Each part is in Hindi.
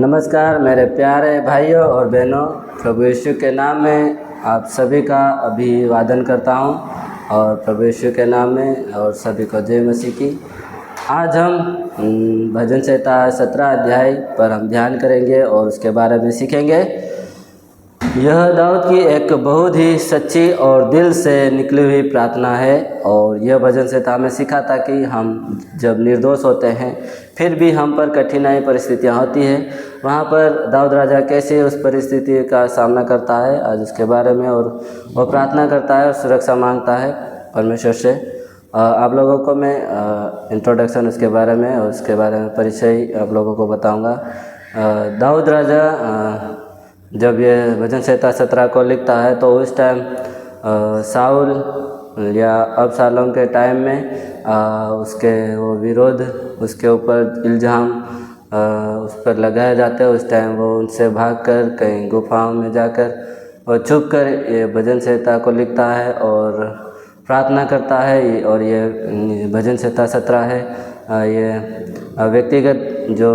नमस्कार मेरे प्यारे भाइयों और बहनों, प्रभु यीशु के नाम में आप सभी का अभिवादन करता हूं और प्रभु यीशु के नाम में और सभी को जय मसीह की। आज हम भजन संहिता 17 अध्याय पर हम ध्यान करेंगे और उसके बारे में सीखेंगे। यह दाऊद की एक बहुत ही सच्ची और दिल से निकली हुई प्रार्थना है और यह भजन संहिता हमें सिखाता कि हम जब निर्दोष होते हैं फिर भी हम पर कठिनाई परिस्थितियां होती हैं, वहाँ पर दाऊद राजा कैसे उस परिस्थिति का सामना करता है आज उसके बारे में, और वह प्रार्थना करता है और सुरक्षा मांगता है परमेश्वर से। आप लोगों को मैं इंट्रोडक्शन उसके बारे में और उसके बारे में परिचय आप लोगों को बताऊँगा। दाऊद राजा जब ये भजन संहिता 17 को लिखता है तो उस टाइम साउल या अबशालोम के टाइम में उसके वो विरोध, उसके ऊपर इल्ज़ाम उस पर लगाए जाते हैं। उस टाइम वो उनसे भागकर कहीं गुफाओं में जाकर और छुप कर ये भजन संहिता को लिखता है और प्रार्थना करता है। और ये भजन संहिता 17 है, ये व्यक्तिगत जो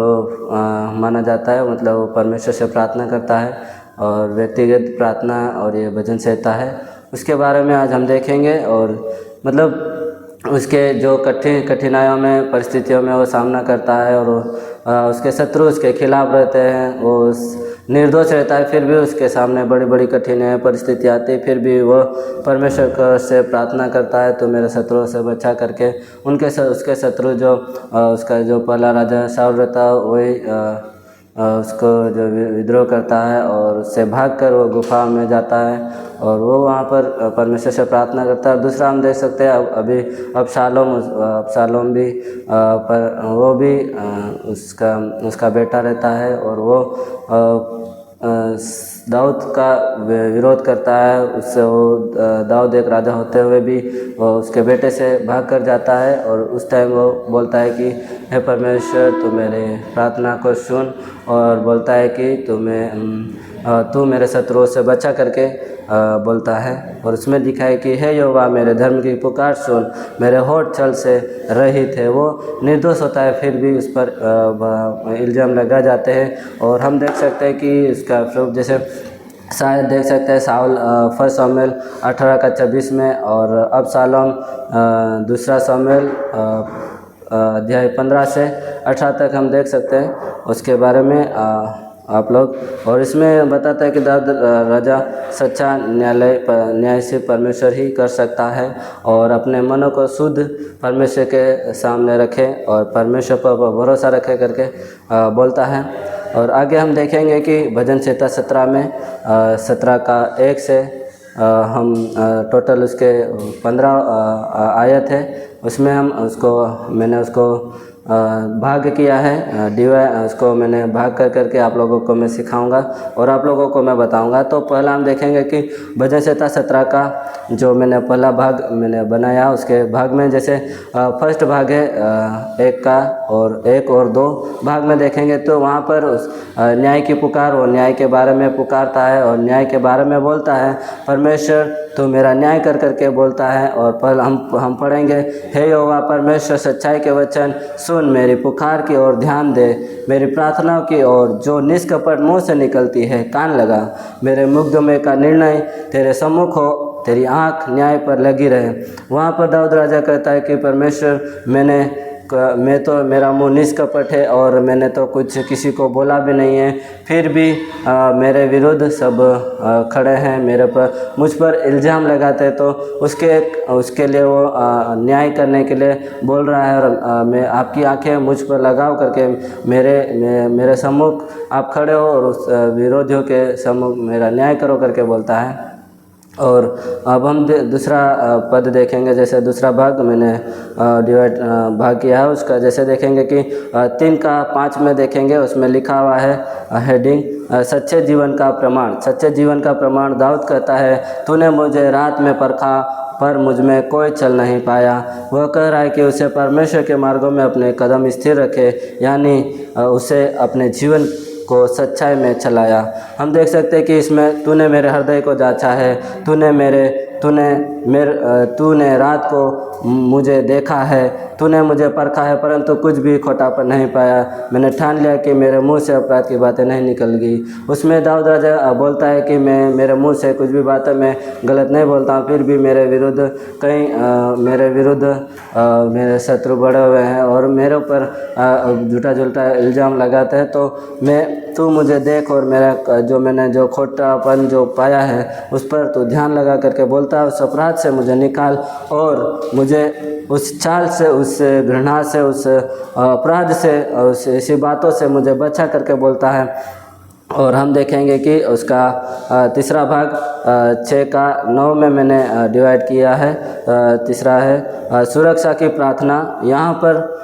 माना जाता है, मतलब वो परमेश्वर से प्रार्थना करता है और व्यक्तिगत प्रार्थना, और ये भजन संहिता है उसके बारे में आज हम देखेंगे। और मतलब उसके जो कठिनाइयों में परिस्थितियों में वो सामना करता है और उसके शत्रु उसके खिलाफ रहते हैं, वो निर्दोष रहता है, फिर भी उसके सामने बड़ी बड़ी कठिनाई परिस्थिति आती है, फिर भी वो परमेश्वर से प्रार्थना करता है तो मेरे शत्रुओं से बचा करके उसके शत्रु जो उसका जो पहला राजा शाऊल रहता है वही उसको जो विद्रोह करता है और उससे भागकर वो गुफा में जाता है और वो वहाँ पर परमेश्वर से प्रार्थना करता है। दूसरा हम देख सकते हैं अभी अबशालोम भी पर वो भी उसका बेटा रहता है और वो दाऊद का विरोध करता है। उससे वो दाऊद एक राजा होते हुए भी वो उसके बेटे से भाग कर जाता है और उस टाइम वो बोलता है कि हे परमेश्वर तू मेरे प्रार्थना को सुन, और बोलता है कि तू मेरे शत्रुओं से बचा करके बोलता है। और उसमें लिखा है कि हे यहोवा मेरे धर्म की पुकार सुन, मेरे होठ छल से रहित है। वो निर्दोष होता है फिर भी उस पर इल्ज़ाम लगा जाते हैं। और हम देख सकते हैं कि उसका प्रूफ जैसे शायद देख सकते हैं साउल 1 शमूएल 18:26 में, और अबशालोम 2 शमूएल अध्याय 15 से 18 तक हम देख सकते हैं उसके बारे में आप लोग। और इसमें बताता है कि दाऊद राजा सच्चा न्याय से परमेश्वर ही कर सकता है और अपने मनों को शुद्ध परमेश्वर के सामने रखे और परमेश्वर पर भरोसा रखे करके बोलता है। और आगे हम देखेंगे कि भजन संहिता 17 में 17 का 1 से हम टोटल उसके 15 आयत है, उसमें मैंने उसको भाग किया है, उसको मैंने भाग करके आप लोगों को मैं सिखाऊंगा और आप लोगों को मैं बताऊंगा। तो पहला हम देखेंगे कि भजन संहिता 17 का जो मैंने पहला भाग मैंने बनाया, उसके भाग में जैसे फर्स्ट भाग है 1 का और 1 और 2 भाग में देखेंगे तो वहाँ पर उस न्याय की पुकार, वो न्याय के बारे में पुकारता है और न्याय के बारे में बोलता है, परमेश्वर तो मेरा न्याय करके बोलता है। और पहले हम पढ़ेंगे, हे यहोवा परमेश्वर सच्चाई के वचन सुन, मेरी पुकार की ओर ध्यान दे, मेरी प्रार्थनाओं की ओर जो निष्कपट मुँह से निकलती है कान लगा। मेरे मुकदमे का निर्णय तेरे सम्मुख हो, तेरी आँख न्याय पर लगी रहे। वहाँ पर दाऊद राजा कहता है कि परमेश्वर मेरा मुँह निष्कपट है और मैंने तो कुछ किसी को बोला भी नहीं है, फिर भी मेरे विरुद्ध सब खड़े हैं, मुझ पर इल्ज़ाम लगाते हैं, तो उसके लिए वो न्याय करने के लिए बोल रहा है। और मैं आपकी आंखें मुझ पर लगाओ करके मेरे सम्मुख आप खड़े हो और उस विरोधियों के सम्मुख मेरा न्याय करो करके बोलता है। और अब हम दूसरा पद देखेंगे, जैसे दूसरा भाग मैंने भाग किया है उसका, जैसे देखेंगे कि 3 का 5 में देखेंगे, उसमें लिखा हुआ है हेडिंग सच्चे जीवन का प्रमाण। सच्चे जीवन का प्रमाण दाऊद कहता है, तूने मुझे रात में परखा पर मुझ में कोई चल नहीं पाया। वह कह रहा है कि उसे परमेश्वर के मार्गों में अपने कदम स्थिर रखे, यानी उसे अपने जीवन को सच्चाई में चलाया। हम देख सकते हैं कि इसमें तूने मेरे हृदय को जांचा है, तूने तूने रात को मुझे देखा है, तूने मुझे परखा है, परंतु कुछ भी खोटापन नहीं पाया। मैंने ठान लिया कि मेरे मुंह से अपराध की बातें नहीं निकल गई। उसमें दाऊद राजा बोलता है कि मेरे मुंह से कुछ भी बातें मैं गलत नहीं बोलता हूँ, फिर भी मेरे विरुद्ध मेरे शत्रु बढ़े हुए हैं और मेरे ऊपर झूठा इल्ज़ाम लगाते हैं। तो तू मुझे देख और मैंने जो खोटापन जो पाया है उस पर तू ध्यान लगा करके बोलता है, उस अपराध से मुझे निकाल और मुझे उस चाल से, उस घृणा से, उस अपराध से, उस ऐसी बातों से मुझे बचा करके बोलता है। और हम देखेंगे कि उसका तीसरा भाग 6:9 में मैंने डिवाइड किया है। तीसरा है सुरक्षा की प्रार्थना। यहाँ पर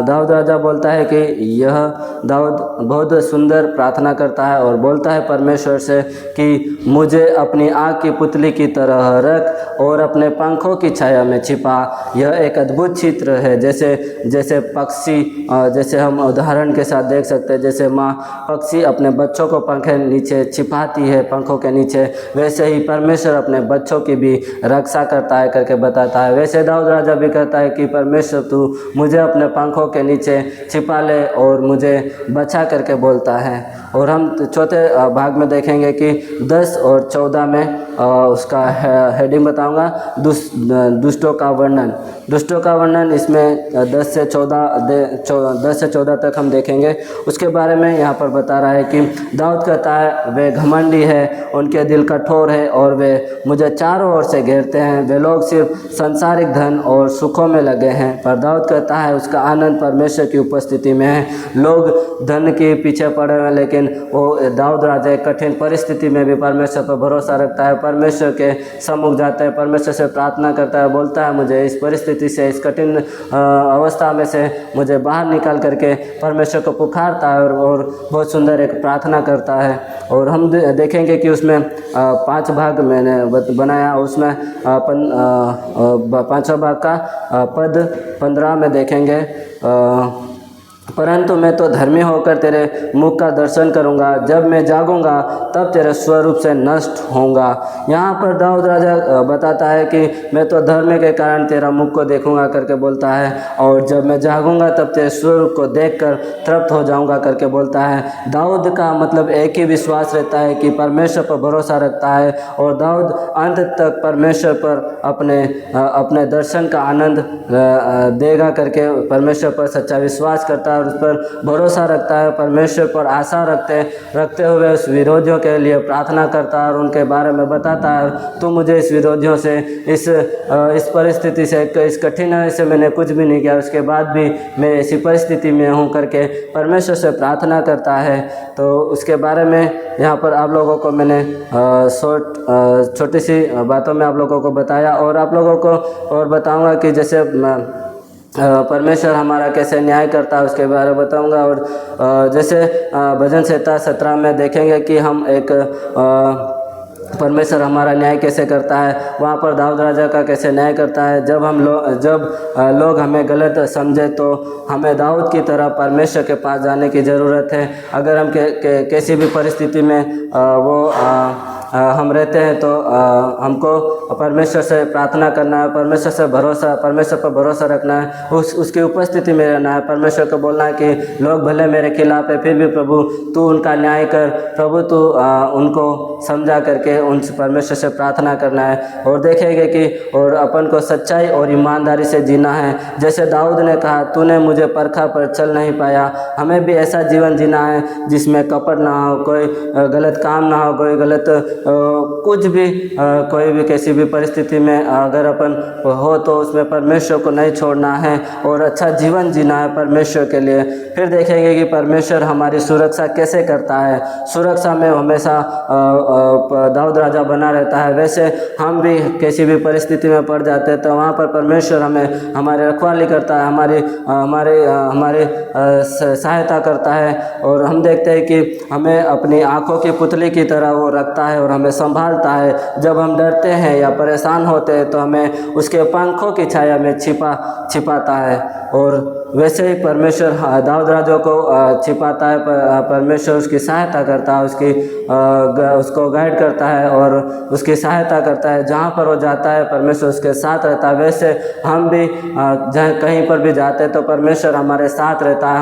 दाऊद राजा बोलता है कि यह दाऊद बहुत सुंदर प्रार्थना करता है और बोलता है परमेश्वर से कि मुझे अपनी आँख की पुतली की तरह रख और अपने पंखों की छाया में छिपा। यह एक अद्भुत चित्र है, जैसे पक्षी, जैसे हम उदाहरण के साथ देख सकते हैं, जैसे माँ पक्षी अपने बच्चों को पंखे नीचे छिपाती है, पंखों के नीचे, वैसे ही परमेश्वर अपने बच्चों की भी रक्षा करता है करके बताता है। वैसे दाऊद राजा भी कहता है कि परमेश्वर तू मुझे अपने पंखों के नीचे छिपा ले और मुझे बचा करके बोलता है। और हम चौथे भाग में देखेंगे कि 10 और 14 में उसका हेडिंग बताऊंगा, दुष्टों का वर्णन। दुष्टों का वर्णन इसमें 10 से 14 तक हम देखेंगे। उसके बारे में यहाँ पर बता रहा है कि दाऊद कहता है वे घमंडी है, उनके दिल कठोर है और वे मुझे चारों ओर से घेरते हैं। वे लोग सिर्फ सांसारिक धन और सुखों में लगे हैं, पर दाऊद कहता है उसका आनंद परमेश्वर की उपस्थिति में है। लोग धन के पीछे पड़े हुए, लेकिन वो दाऊद राजा एक कठिन परिस्थिति में भी परमेश्वर पर भरोसा रखता है, परमेश्वर के सम्मुख जाता है, परमेश्वर से प्रार्थना करता है, बोलता है मुझे इस परिस्थिति से, इस कठिन अवस्था में से मुझे बाहर निकाल करके परमेश्वर को पुकारता है और बहुत सुंदर एक प्रार्थना करता है। और हम देखेंगे कि उसमें 5 भाग मैंने बनाया, उसमें 5वां भाग का पद 15 में देखेंगे, परंतु मैं तो धर्मी होकर तेरे मुख का दर्शन करूंगा, जब मैं जागूंगा तब तेरे स्वरूप से नष्ट होऊंगा। यहाँ पर दाऊद राजा बताता है कि मैं तो धर्म के कारण तेरा मुख को देखूंगा करके बोलता है, और जब मैं जागूंगा तब तेरे स्वरूप को देखकर तृप्त हो जाऊंगा करके बोलता है। दाऊद का मतलब एक ही विश्वास रहता है कि परमेश्वर पर भरोसा रखता है, और दाऊद अंत तक परमेश्वर पर अपने दर्शन का आनंद देगा करके परमेश्वर पर सच्चा विश्वास करता है और उस पर भरोसा रखता है। परमेश्वर पर आशा रखते हुए उस विरोधियों के लिए प्रार्थना करता है और उनके बारे में बताता है, तू मुझे इस विरोधियों से, इस परिस्थिति से, इस कठिनाई से मैंने कुछ भी नहीं किया, उसके बाद भी मैं ऐसी परिस्थिति में हूँ करके परमेश्वर से प्रार्थना करता है। तो उसके बारे में यहाँ पर आप लोगों को मैंने छोटी सी बातों में आप लोगों को बताया, और आप लोगों को और बताऊँगा कि जैसे परमेश्वर हमारा कैसे न्याय करता है उसके बारे में बताऊंगा। और जैसे भजन संहिता 17 में देखेंगे कि हम एक परमेश्वर हमारा न्याय कैसे करता है, वहाँ पर दाऊद राजा का कैसे न्याय करता है। जब लोग हमें गलत समझे तो हमें दाऊद की तरह परमेश्वर के पास जाने की ज़रूरत है। अगर हम किसी भी परिस्थिति में हम रहते हैं तो हमको परमेश्वर से प्रार्थना करना है, परमेश्वर पर भरोसा रखना है, उसकी उपस्थिति में रहना है। परमेश्वर को बोलना है कि लोग भले मेरे खिलाफ है, फिर भी प्रभु तू उनका न्याय कर, प्रभु तू उनको समझा करके उनसे परमेश्वर से प्रार्थना करना है। और देखेंगे कि और अपन को सच्चाई और ईमानदारी से जीना है। जैसे दाऊद ने कहा, तूने मुझे परखा पर चल नहीं पाया। हमें भी ऐसा जीवन जीना है जिसमें कपट ना हो, कोई गलत काम ना हो, कोई गलत कुछ भी, कोई भी कैसी भी परिस्थिति में अगर अपन हो तो उसमें परमेश्वर को नहीं छोड़ना है और अच्छा जीवन जीना है परमेश्वर के लिए। फिर देखेंगे कि परमेश्वर हमारी सुरक्षा कैसे करता है। सुरक्षा में हमेशा दाऊद राजा बना रहता है। वैसे हम भी किसी भी परिस्थिति में पड़ जाते हैं तो वहाँ पर परमेश्वर हमारी रखवाली करता है, हमारी सहायता करता है। और हम देखते हैं कि हमें अपनी आँखों की पुतली की तरह वो रखता है और हमें संभालता है। जब हम डरते हैं या परेशान होते हैं तो हमें उसके पंखों की छाया में छिपाता है। और वैसे ही परमेश्वर दाऊद राजा को छिपाता है, परमेश्वर उसकी सहायता करता है, उसको गाइड करता है और उसकी सहायता करता है। जहाँ पर वो जाता है परमेश्वर उसके साथ रहता है। वैसे हम भी जहाँ कहीं पर भी जाते हैं तो परमेश्वर हमारे साथ रहता है,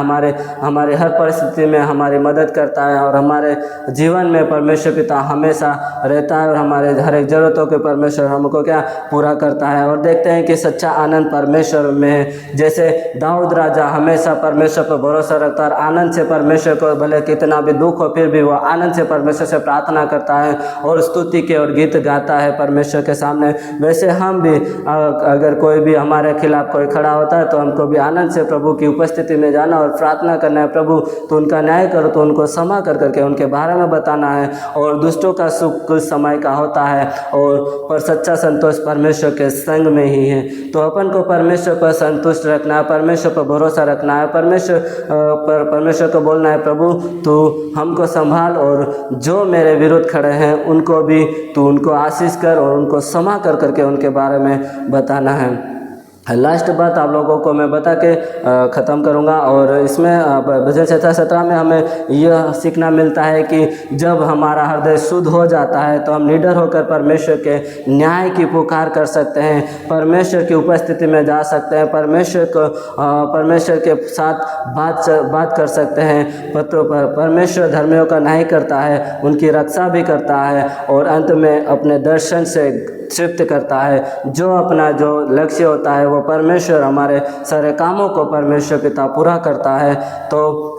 हमारे हर परिस्थिति में हमारी मदद करता है और हमारे जीवन में परमेश्वर पिता हमेशा रहता है और हमारे हर एक ज़रूरतों के परमेश्वर हमको क्या पूरा करता है। और देखते हैं कि सच्चा आनंद परमेश्वर में है। जैसे दाऊद राजा हमेशा परमेश्वर पर भरोसा रखता है और आनंद से परमेश्वर को, भले कितना भी दुख हो फिर भी वो आनंद से परमेश्वर से प्रार्थना करता है और स्तुति के और गीत गाता है परमेश्वर के सामने। वैसे हम भी अगर कोई भी हमारे खिलाफ कोई खड़ा होता है तो हमको भी आनंद से प्रभु की उपस्थिति में जाना और प्रार्थना करना है, प्रभु तो उनका न्याय करो, तो उनको क्षमा कर करके उनके बारे में बताना है। और दुष्टों का सुख कुछ समय का होता है और पर सच्चा संतोष परमेश्वर के संग में ही है। तो अपन को परमेश्वर पर संतुष्ट रखना है, परमेश्वर पर भरोसा रखना है, परमेश्वर को बोलना है, प्रभु तू हमको संभाल और जो मेरे विरुद्ध खड़े हैं उनको भी तू उनको आशीष कर और उनको क्षमा कर करके उनके बारे में बताना है। लास्ट बात आप लोगों को मैं बता के ख़त्म करूंगा। और इसमें भजन 17 में हमें यह सीखना मिलता है कि जब हमारा हृदय शुद्ध हो जाता है तो हम निडर होकर परमेश्वर के न्याय की पुकार कर सकते हैं, परमेश्वर की उपस्थिति में जा सकते हैं, परमेश्वर के साथ बात कर सकते हैं। परमेश्वर धर्मियों का न्याय करता है, उनकी रक्षा भी करता है और अंत में अपने दर्शन से तृप्त करता है। जो लक्ष्य होता है वो परमेश्वर हमारे सारे कामों को परमेश्वर पिता पूरा करता है। तो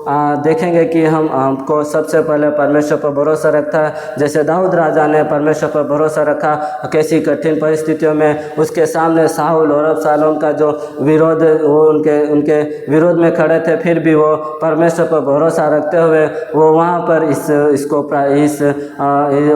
देखेंगे कि हमको सबसे पहले परमेश्वर पर भरोसा रखता है। जैसे दाऊद राजा ने परमेश्वर पर भरोसा रखा, कैसी कठिन परिस्थितियों में उसके सामने शाऊल और अबशालोम का जो विरोध, वो उनके विरोध में खड़े थे, फिर भी वो परमेश्वर पर भरोसा रखते हुए वो वहाँ पर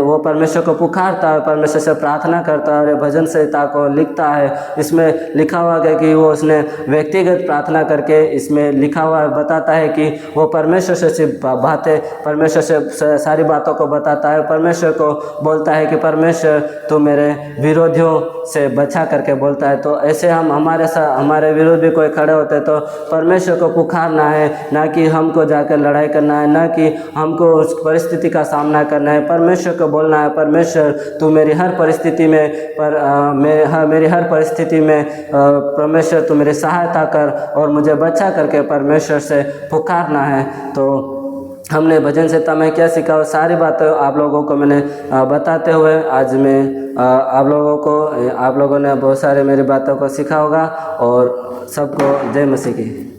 वो परमेश्वर को पुकारता है, परमेश्वर से प्रार्थना करता है और भजन संहिता को लिखता है। इसमें लिखा हुआ है कि वो उसने व्यक्तिगत प्रार्थना करके, इसमें लिखा हुआ बताता है कि वो परमेश्वर से सिर्फ बातें, परमेश्वर से सारी बातों को बताता है, परमेश्वर को बोलता है कि परमेश्वर तू मेरे विरोधियों से बचा करके बोलता है। तो ऐसे हम हमारे विरोध भी कोई खड़े होते हैं तो परमेश्वर को पुकारना है, ना कि हमको जाकर लड़ाई करना है, ना कि हमको उस परिस्थिति का सामना करना है। परमेश्वर को बोलना है, परमेश्वर तू मेरी हर परिस्थिति में मेरी हर परिस्थिति में परमेश्वर तू मेरी सहायता कर और मुझे बचा करके परमेश्वर से पुकारना है। तो हमने भजन संहिता में क्या सीखा, वो सारी बातें आप लोगों को मैंने बताते हुए आज मैं आप लोगों ने बहुत सारे मेरी बातों को सीखा होगा। और सबको जय मसीह की।